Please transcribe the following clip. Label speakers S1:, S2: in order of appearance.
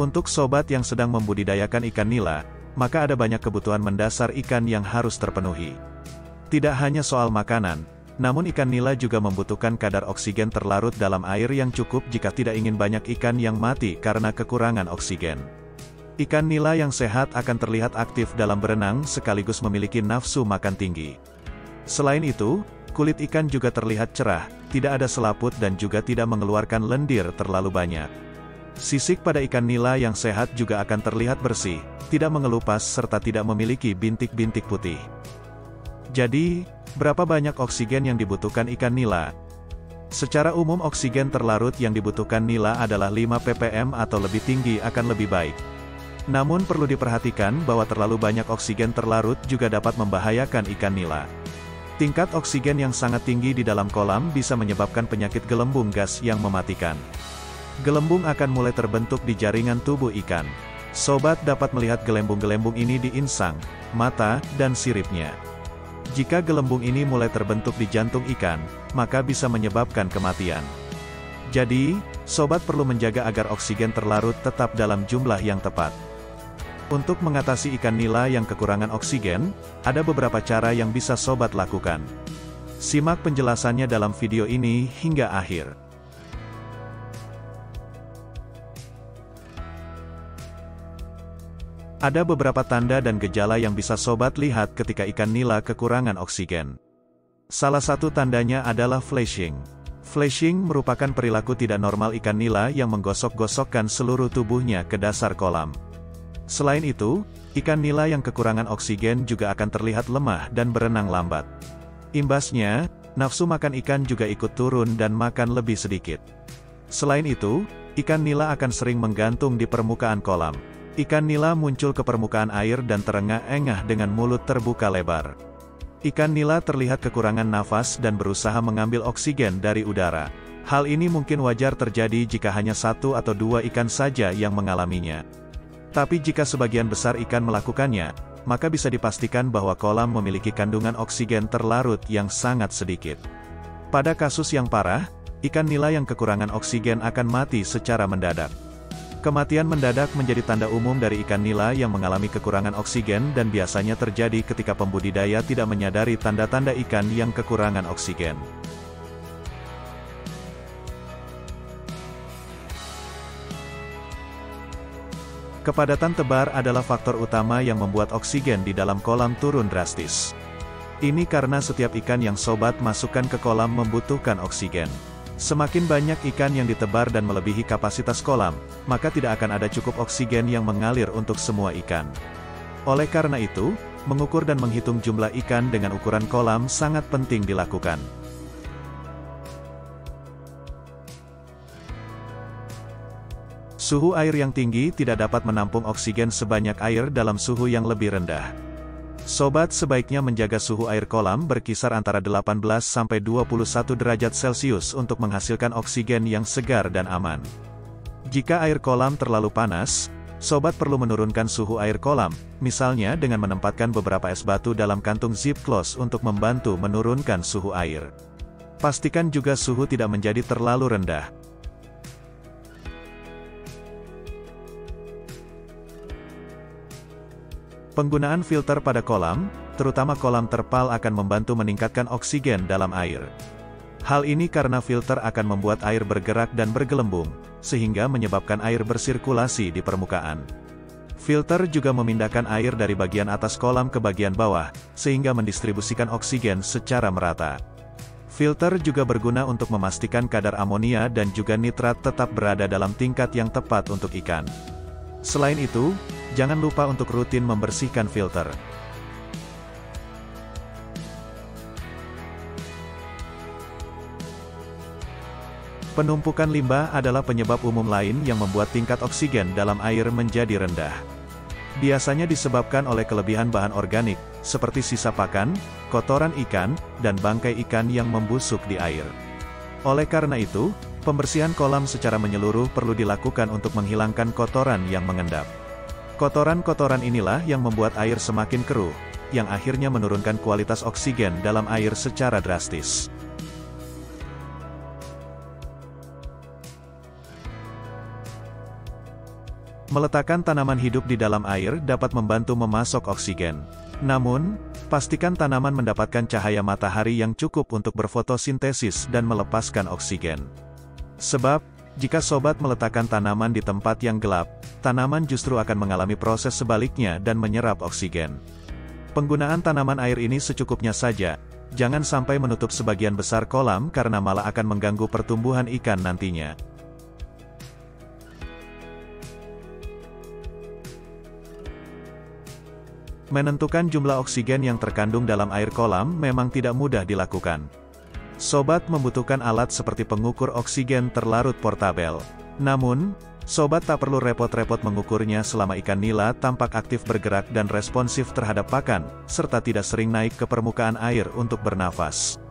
S1: Untuk sobat yang sedang membudidayakan ikan nila, maka ada banyak kebutuhan mendasar ikan yang harus terpenuhi. Tidak hanya soal makanan, namun ikan nila juga membutuhkan kadar oksigen terlarut dalam air yang cukup jika tidak ingin banyak ikan yang mati karena kekurangan oksigen. Ikan nila yang sehat akan terlihat aktif dalam berenang sekaligus memiliki nafsu makan tinggi. Selain itu, kulit ikan juga terlihat cerah, tidak ada selaput dan juga tidak mengeluarkan lendir terlalu banyak. Sisik pada ikan nila yang sehat juga akan terlihat bersih, tidak mengelupas serta tidak memiliki bintik-bintik putih. Jadi, berapa banyak oksigen yang dibutuhkan ikan nila? Secara umum oksigen terlarut yang dibutuhkan nila adalah 5 ppm atau lebih tinggi akan lebih baik. Namun perlu diperhatikan bahwa terlalu banyak oksigen terlarut juga dapat membahayakan ikan nila. Tingkat oksigen yang sangat tinggi di dalam kolam bisa menyebabkan penyakit gelembung gas yang mematikan. Gelembung akan mulai terbentuk di jaringan tubuh ikan. Sobat dapat melihat gelembung-gelembung ini di insang, mata, dan siripnya. Jika gelembung ini mulai terbentuk di jantung ikan, maka bisa menyebabkan kematian. Jadi, sobat perlu menjaga agar oksigen terlarut tetap dalam jumlah yang tepat. Untuk mengatasi ikan nila yang kekurangan oksigen, ada beberapa cara yang bisa sobat lakukan. Simak penjelasannya dalam video ini hingga akhir. Ada beberapa tanda dan gejala yang bisa sobat lihat ketika ikan nila kekurangan oksigen. Salah satu tandanya adalah flashing. Flashing merupakan perilaku tidak normal ikan nila yang menggosok-gosokkan seluruh tubuhnya ke dasar kolam. Selain itu, ikan nila yang kekurangan oksigen juga akan terlihat lemah dan berenang lambat. Imbasnya, nafsu makan ikan juga ikut turun dan makan lebih sedikit. Selain itu, ikan nila akan sering menggantung di permukaan kolam. Ikan nila muncul ke permukaan air dan terengah-engah dengan mulut terbuka lebar. Ikan nila terlihat kekurangan nafas dan berusaha mengambil oksigen dari udara. Hal ini mungkin wajar terjadi jika hanya 1 atau 2 ikan saja yang mengalaminya. Tapi jika sebagian besar ikan melakukannya, maka bisa dipastikan bahwa kolam memiliki kandungan oksigen terlarut yang sangat sedikit. Pada kasus yang parah, ikan nila yang kekurangan oksigen akan mati secara mendadak. Kematian mendadak menjadi tanda umum dari ikan nila yang mengalami kekurangan oksigen dan biasanya terjadi ketika pembudidaya tidak menyadari tanda-tanda ikan yang kekurangan oksigen. Kepadatan tebar adalah faktor utama yang membuat oksigen di dalam kolam turun drastis. Ini karena setiap ikan yang sobat masukkan ke kolam membutuhkan oksigen. Semakin banyak ikan yang ditebar dan melebihi kapasitas kolam, maka tidak akan ada cukup oksigen yang mengalir untuk semua ikan. Oleh karena itu, mengukur dan menghitung jumlah ikan dengan ukuran kolam sangat penting dilakukan. Suhu air yang tinggi tidak dapat menampung oksigen sebanyak air dalam suhu yang lebih rendah. Sobat sebaiknya menjaga suhu air kolam berkisar antara 18 sampai 21 derajat Celcius untuk menghasilkan oksigen yang segar dan aman. Jika air kolam terlalu panas, sobat perlu menurunkan suhu air kolam, misalnya dengan menempatkan beberapa es batu dalam kantung zip close untuk membantu menurunkan suhu air. Pastikan juga suhu tidak menjadi terlalu rendah. Penggunaan filter pada kolam, terutama kolam terpal akan membantu meningkatkan oksigen dalam air. Hal ini karena filter akan membuat air bergerak dan bergelembung, sehingga menyebabkan air bersirkulasi di permukaan. Filter juga memindahkan air dari bagian atas kolam ke bagian bawah, sehingga mendistribusikan oksigen secara merata. Filter juga berguna untuk memastikan kadar amonia dan juga nitrat tetap berada dalam tingkat yang tepat untuk ikan. Selain itu, jangan lupa untuk rutin membersihkan filter. Penumpukan limbah adalah penyebab umum lain yang membuat tingkat oksigen dalam air menjadi rendah. Biasanya disebabkan oleh kelebihan bahan organik, seperti sisa pakan, kotoran ikan, dan bangkai ikan yang membusuk di air. Oleh karena itu, pembersihan kolam secara menyeluruh perlu dilakukan untuk menghilangkan kotoran yang mengendap. Kotoran-kotoran inilah yang membuat air semakin keruh, yang akhirnya menurunkan kualitas oksigen dalam air secara drastis. Meletakkan tanaman hidup di dalam air dapat membantu memasok oksigen. Namun, pastikan tanaman mendapatkan cahaya matahari yang cukup untuk berfotosintesis dan melepaskan oksigen. Sebab, jika sobat meletakkan tanaman di tempat yang gelap, tanaman justru akan mengalami proses sebaliknya dan menyerap oksigen. Penggunaan tanaman air ini secukupnya saja, jangan sampai menutup sebagian besar kolam karena malah akan mengganggu pertumbuhan ikan nantinya. Menentukan jumlah oksigen yang terkandung dalam air kolam memang tidak mudah dilakukan. Sobat membutuhkan alat seperti pengukur oksigen terlarut portabel. Namun, sobat tak perlu repot-repot mengukurnya selama ikan nila tampak aktif bergerak dan responsif terhadap pakan, serta tidak sering naik ke permukaan air untuk bernafas.